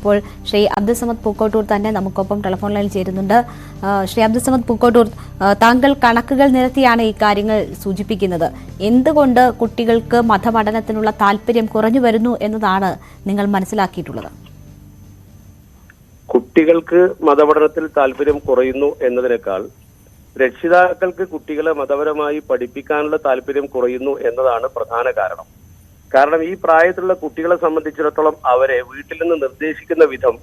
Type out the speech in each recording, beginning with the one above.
ഇപ്പോൾ ശ്രീ അബ്ദുൽ സമദ് പൂക്കോട്ടൂർ തന്നെ നമുക്കൊപ്പം ടെലിഫോൺ ലൈനിൽ ചേരുന്നുണ്ട്. ശ്രീ അബ്ദുൽ സമദ് പൂക്കോട്ടൂർ, താങ്കൾ കണക്കുകൾ നിരത്തിയാണ് ഈ കാര്യങ്ങൾ സൂചിപ്പിക്കുന്നത്. എന്തുകൊണ്ട് കുട്ടികൾക്ക് മതപഠനത്തിനുള്ള താല്പര്യം കുറഞ്ഞു വരുന്നു എന്നതാണ് നിങ്ങൾ മനസ്സിലാക്കിയിട്ടുള്ളത്? കുട്ടികൾക്ക് മതപഠനത്തിൽ താല്പര്യം കുറയുന്നു എന്നതിനേക്കാൾ രക്ഷിതാക്കൾക്ക് കുട്ടികളെ മതപരമായി പഠിപ്പിക്കാനുള്ള താല്പര്യം കുറയുന്നു എന്നതാണ് പ്രധാന കാരണം. കാരണം ഈ പ്രായത്തിലുള്ള കുട്ടികളെ സംബന്ധിച്ചിടത്തോളം അവരെ വീട്ടിൽ നിന്ന് നിർദ്ദേശിക്കുന്ന വിധം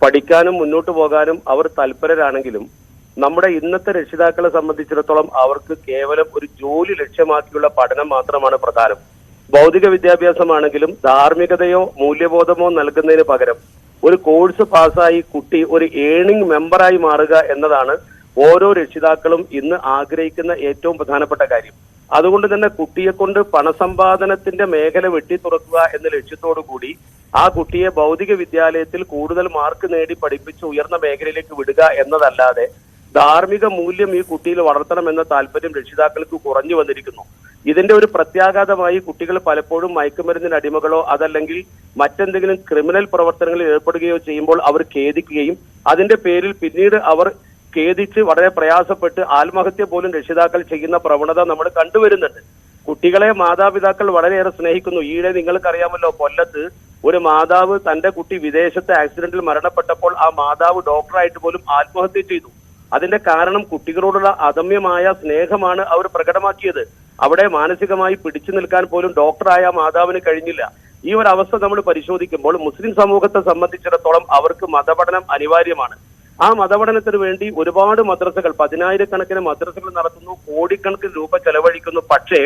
പഠിക്കാനും മുന്നോട്ട് പോകാനും അവർ തൽപരരാണെങ്കിലും നമ്മുടെ ഇന്നത്തെ രക്ഷിതാക്കളെ സംബന്ധിച്ചിടത്തോളം അവർക്ക് കേവലം ഒരു ജോലി ലക്ഷ്യമാക്കിയുള്ള പഠനം മാത്രമാണ് പ്രധാനം. ഭൗതിക വിദ്യാഭ്യാസമാണെങ്കിലും ധാർമ്മികതയോ മൂല്യബോധമോ നൽകുന്നതിന് പകരം ഒരു കോഴ്സ് പാസ്സായി കുട്ടി ഒരു ഏണിംഗ് മെമ്പറായി മാറുക എന്നതാണ് ഓരോ രക്ഷിതാക്കളും ഇന്ന് ആഗ്രഹിക്കുന്ന ഏറ്റവും പ്രധാനപ്പെട്ട കാര്യം. അതുകൊണ്ട് തന്നെ കുട്ടിയെ കൊണ്ട് പണസമ്പാദനത്തിന്റെ മേഖല വെട്ടിത്തുറക്കുക എന്ന ലക്ഷ്യത്തോടു കൂടി ആ കുട്ടിയെ ഭൗതിക വിദ്യാലയത്തിൽ കൂടുതൽ മാർക്ക് നേടി പഠിപ്പിച്ച് ഉയർന്ന മേഖലയിലേക്ക് വിടുക എന്നതല്ലാതെ ധാർമ്മിക മൂല്യം ഈ കുട്ടിയിൽ വളർത്തണമെന്ന താല്പര്യം രക്ഷിതാക്കൾക്ക് കുറഞ്ഞു വന്നിരിക്കുന്നു. ഇതിന്റെ ഒരു പ്രത്യാഘാതമായി കുട്ടികൾ പലപ്പോഴും മയക്കുമരുന്നിന് അടിമകളോ അതല്ലെങ്കിൽ മറ്റെന്തെങ്കിലും ക്രിമിനൽ പ്രവർത്തനങ്ങളിൽ ഏർപ്പെടുകയോ ചെയ്യുമ്പോൾ അവർ ഖേദിക്കുകയും അതിന്റെ പേരിൽ പിന്നീട് അവർ ഖേദിച്ച് വളരെ പ്രയാസപ്പെട്ട് ആത്മഹത്യ പോലും രക്ഷിതാക്കൾ ചെയ്യുന്ന പ്രവണത നമ്മൾ കണ്ടുവരുന്നുണ്ട്. കുട്ടികളെ മാതാപിതാക്കൾ വളരെയേറെ സ്നേഹിക്കുന്നു. ഈയിടെ നിങ്ങൾക്കറിയാമല്ലോ, കൊല്ലത്ത് ഒരു മാതാവ് തന്റെ കുട്ടി വിദേശത്തെ ആക്സിഡന്റിൽ മരണപ്പെട്ടപ്പോൾ ആ മാതാവ് ഡോക്ടറായിട്ട് പോലും ആത്മഹത്യ ചെയ്തു. അതിന്റെ കാരണം കുട്ടികളോടുള്ള അദമ്യമായ സ്നേഹമാണ് അവർ പ്രകടമാക്കിയത്. അവിടെ മാനസികമായി പിടിച്ചു നിൽക്കാൻ പോലും ഡോക്ടറായ മാതാവിന് കഴിഞ്ഞില്ല. ഈ ഒരു അവസ്ഥ നമ്മൾ പരിശോധിക്കുമ്പോൾ മുസ്ലിം സമൂഹത്തെ സംബന്ധിച്ചിടത്തോളം അവർക്ക് മതപഠനം അനിവാര്യമാണ്. ആ മതപഠനത്തിന് വേണ്ടി ഒരുപാട് മദ്രസകൾ, 10,000-കണക്കിന് മദ്രസകൾ നടത്തുന്നു, കോടിക്കണക്കിന് രൂപ ചെലവഴിക്കുന്നു. പക്ഷേ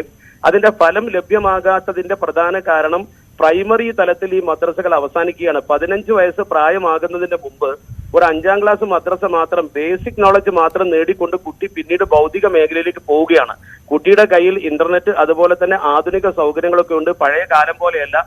അതിന്റെ ഫലം ലഭ്യമാകാത്തതിന്റെ പ്രധാന കാരണം പ്രൈമറി തലത്തിൽ ഈ മദ്രസകൾ അവസാനിക്കുകയാണ്. 15 വയസ്സ് പ്രായമാകുന്നതിന് മുമ്പ് ഒരു 5ാം ക്ലാസ് മദ്രസ മാത്രം, ബേസിക് നോളജ് മാത്രം നേടിക്കൊണ്ട് കുട്ടി പിന്നീട് ഭൗതിക മേഖലയിലേക്ക് പോവുകയാണ്. കുട്ടിയുടെ കയ്യിൽ ഇന്റർനെറ്റ് അതുപോലെ തന്നെ ആധുനിക സൗകര്യങ്ങളൊക്കെ ഉണ്ട്. പഴയ കാലം പോലെയല്ല.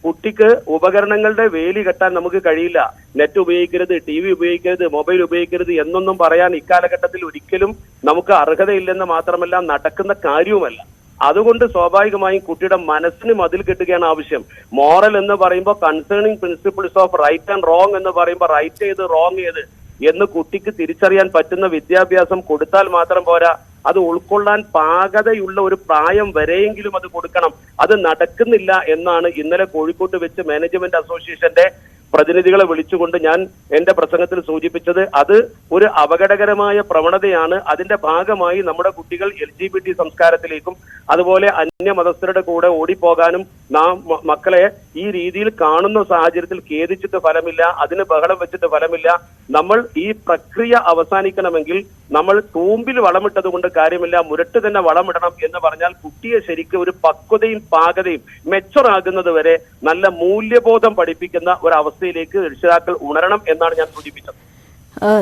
കുട്ടിക്ക് ഉപകരണങ്ങളുടെ വേലി കെട്ടാൻ നമുക്ക് കഴിയില്ല. നെറ്റ് ഉപയോഗിക്കരുത്, TV ഉപയോഗിക്കരുത്, മൊബൈൽ ഉപയോഗിക്കരുത് എന്നൊന്നും പറയാൻ ഇക്കാലഘട്ടത്തിൽ ഒരിക്കലും നമുക്ക് അർഹതയില്ലെന്ന് മാത്രമല്ല നടക്കുന്ന കാര്യവുമല്ല. അതുകൊണ്ട് സ്വാഭാവികമായും കുട്ടിയുടെ മനസ്സിന് മതിൽ കെട്ടുകയാണ് ആവശ്യം. മോറൽ എന്ന് പറയുമ്പോൾ concerning principles of right and wrong എന്ന് പറയുമ്പോൾ റൈറ്റ് ഏത് റോങ് ഏത് എന്ന് കുട്ടിക്ക് തിരിച്ചറിയാൻ പറ്റുന്ന വിദ്യാഭ്യാസം കൊടുത്താൽ മാത്രം പോരാ, അത് ഉൾക്കൊള്ളാൻ പാകതയുള്ള ഒരു പ്രായം വരെയെങ്കിലും അത് കൊടുക്കണം. അത് നടക്കുന്നില്ല എന്നാണ് ഇന്നലെ കോഴിക്കോട്ട് വെച്ച് മാനേജ്മെന്റ് അസോസിയേഷന്റെ പ്രതിനിധികളെ വിളിച്ചുകൊണ്ട് ഞാൻ എന്റെ പ്രസംഗത്തിൽ സൂചിപ്പിച്ചത്. അത് ഒരു അപകടകരമായ പ്രവണതയാണ്. അതിന്റെ ഭാഗമായി നമ്മുടെ കുട്ടികൾ LGBT സംസ്കാരത്തിലേക്കും അതുപോലെ അന്യമതസ്ഥരുടെ കൂടെ ഓടിപ്പോകാനും നാം മക്കളെ ഈ രീതിയിൽ കാണുന്ന സാഹചര്യത്തിൽ ഖേദിച്ചിട്ട് ഫലമില്ല, അതിന് ബഹളം വെച്ചിട്ട് ഫലമില്ല. നമ്മൾ ഈ പ്രക്രിയ അവസാനിക്കണമെങ്കിൽ നമ്മൾ തൂമ്പിൽ വളമിട്ടത് കൊണ്ട് കാര്യമില്ല, മുരട്ട് തന്നെ വളമിടണം എന്ന് പറഞ്ഞാൽ കുട്ടിയെ ശരിക്കും ഒരു പക്വതയും പാകതയും മെച്ചറാകുന്നത് വരെ നല്ല മൂല്യബോധം പഠിപ്പിക്കുന്ന ഒരു അവസ്ഥയിലേക്ക് രക്ഷിതാക്കൾ ഉണരണം എന്നാണ് ഞാൻ സൂചിപ്പിച്ചത്.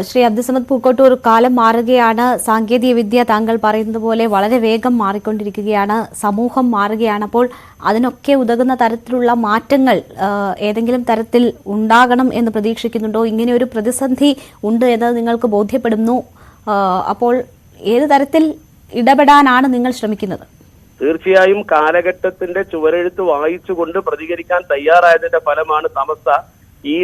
ശ്രീ അബ്ദുൽ സമദ് പൂക്കോട്ടൂർ, കാലം മാറുകയാണ്, സാങ്കേതിക വിദ്യ താങ്കൾ പറയുന്നത് പോലെ വളരെ വേഗം മാറിക്കൊണ്ടിരിക്കുകയാണ്, സമൂഹം മാറുകയാണ്. അപ്പോൾ അതിനൊക്കെ ഉതകുന്ന തരത്തിലുള്ള മാറ്റങ്ങൾ ഏതെങ്കിലും തരത്തിൽ ഉണ്ടാകണം എന്ന് പ്രതീക്ഷിക്കുന്നുണ്ടോ? ഇങ്ങനെ ഒരു പ്രതിസന്ധി ഉണ്ട് എന്ന് നിങ്ങൾക്ക് ബോധ്യപ്പെടുന്നു. അപ്പോൾ ഏത് തരത്തിൽ ഇടപെടാനാണ് നിങ്ങൾ ശ്രമിക്കുന്നത്? തീർച്ചയായും കാലഘട്ടത്തിന്റെ ചുവരെഴുത്ത് വായിച്ചുകൊണ്ട് പ്രതികരിക്കാൻ തയ്യാറായതിന്റെ ഫലമാണ് സമസ്ത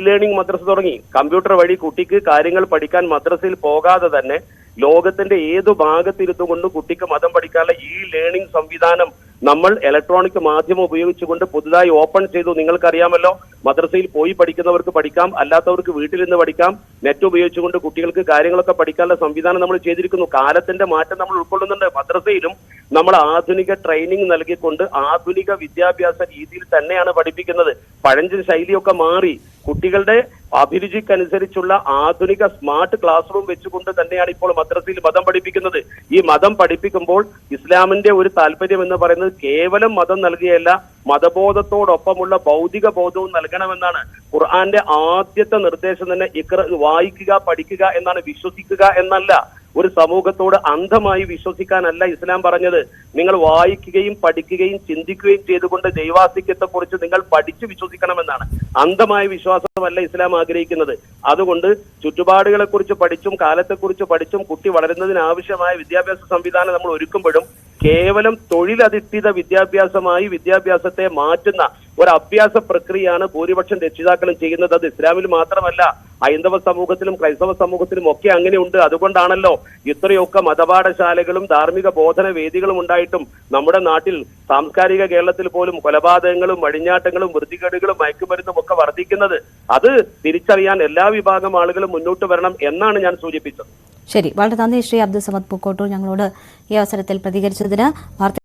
ലേണിംഗ് മദ്രസ തുടങ്ങി. കമ്പ്യൂട്ടർ വഴി കുട്ടിക്ക് കാര്യങ്ങൾ പഠിക്കാൻ മദ്രസയിൽ പോകാതെ തന്നെ ലോകത്തിന്റെ ഏതു ഭാഗത്തിരുത്തും കൊണ്ട് കുട്ടിക്ക് മതം പഠിക്കാനുള്ള ലേണിംഗ് സംവിധാനം നമ്മൾ ഇലക്ട്രോണിക് മാധ്യമം ഉപയോഗിച്ചുകൊണ്ട് പുതുതായി ഓപ്പൺ ചെയ്തു. നിങ്ങൾക്കറിയാമല്ലോ, മദ്രസയിൽ പോയി പഠിക്കുന്നവർക്ക് പഠിക്കാം, അല്ലാത്തവർക്ക് വീട്ടിൽ നിന്ന് പഠിക്കാം. നെറ്റ് ഉപയോഗിച്ചുകൊണ്ട് കുട്ടികൾക്ക് കാര്യങ്ങളൊക്കെ പഠിക്കാനുള്ള സംവിധാനം നമ്മൾ ചെയ്തിരിക്കുന്നു. കാലത്തിന്റെ മാറ്റം നമ്മൾ ഉൾക്കൊള്ളുന്നുണ്ട്. മദ്രസയിലും നമ്മൾ ആധുനിക ട്രെയിനിങ് നൽകിക്കൊണ്ട് ആധുനിക വിദ്യാഭ്യാസ രീതിയിൽ തന്നെയാണ് പഠിപ്പിക്കുന്നത്. പഴഞ്ചൻ ശൈലിയൊക്കെ മാറി കുട്ടികളുടെ അഭിരുചിക്കനുസരിച്ചുള്ള ആധുനിക സ്മാർട്ട് ക്ലാസ് റൂം വെച്ചുകൊണ്ട് തന്നെയാണ് ഇപ്പോൾ മദ്രസയിൽ മതം പഠിപ്പിക്കുന്നത്. ഈ മതം പഠിപ്പിക്കുമ്പോൾ ഇസ്ലാമിന്റെ ഒരു താല്പര്യം എന്ന് പറയുന്നത് കേവലം മതം നൽകുകയല്ല, മതബോധത്തോടൊപ്പമുള്ള ഭൗതിക ബോധവും നൽകണമെന്നാണ്. ഖുർആന്റെ ആദ്യത്തെ നിർദ്ദേശം തന്നെ വായിക്കുക, പഠിക്കുക എന്നാണ്, വിശ്വസിക്കുക എന്നല്ല. ഒരു സമൂഹത്തോട് അന്ധമായി വിശ്വസിക്കാനല്ല ഇസ്ലാം പറഞ്ഞത്. നിങ്ങൾ വായിക്കുകയും പഠിക്കുകയും ചിന്തിക്കുകയും ചെയ്തുകൊണ്ട് ദൈവാസ്തിക്യത്തെക്കുറിച്ച് നിങ്ങൾ പഠിച്ചു വിശ്വസിക്കണമെന്നാണ്. അന്ധമായ വിശ്വാസമല്ല ഇസ്ലാം ആഗ്രഹിക്കുന്നത്. അതുകൊണ്ട് ചുറ്റുപാടുകളെ കുറിച്ച് പഠിച്ചും കാലത്തെക്കുറിച്ച് പഠിച്ചും കുട്ടി വളരുന്നതിന് ആവശ്യമായ വിദ്യാഭ്യാസ സംവിധാനം നമ്മൾ ഒരുക്കുമ്പോഴും കേവലം തൊഴിലധിഷ്ഠിത വിദ്യാഭ്യാസമായി വിദ്യാഭ്യാസത്തെ മാറ്റുന്ന ഒരു അഭ്യാസ പ്രക്രിയയാണ് ഭൂരിപക്ഷം രക്ഷിതാക്കളും ചെയ്യുന്നത്. അത് ഇസ്ലാമിൽ മാത്രമല്ല, ഹൈന്ദവ സമൂഹത്തിലും ക്രൈസ്തവ സമൂഹത്തിലും ഒക്കെ അങ്ങനെയുണ്ട്. അതുകൊണ്ടാണല്ലോ ഇത്രയൊക്കെ മതപാഠശാലകളും ധാർമ്മിക ബോധന വേദികളും ഉണ്ടായിട്ടും നമ്മുടെ നാട്ടിൽ സാംസ്കാരിക കേരളത്തിൽ പോലും കൊലപാതകങ്ങളും വഴിഞ്ഞാട്ടങ്ങളും വൃത്തികേടുകളും മയക്കുമരുന്നും ഒക്കെ വർദ്ധിക്കുന്നത്. അത് തിരിച്ചറിയാൻ എല്ലാ വിഭാഗം ആളുകളും മുന്നോട്ട് വരണം എന്നാണ് ഞാൻ സൂചിപ്പിച്ചത്. ശരി, വളരെ നന്ദി ശ്രീ അബ്ദുൾ സമദ് പൂക്കോട്ടൂർ ഞങ്ങളോട് ഈ അവസരത്തിൽ പ്രതികരിച്ചതിന്.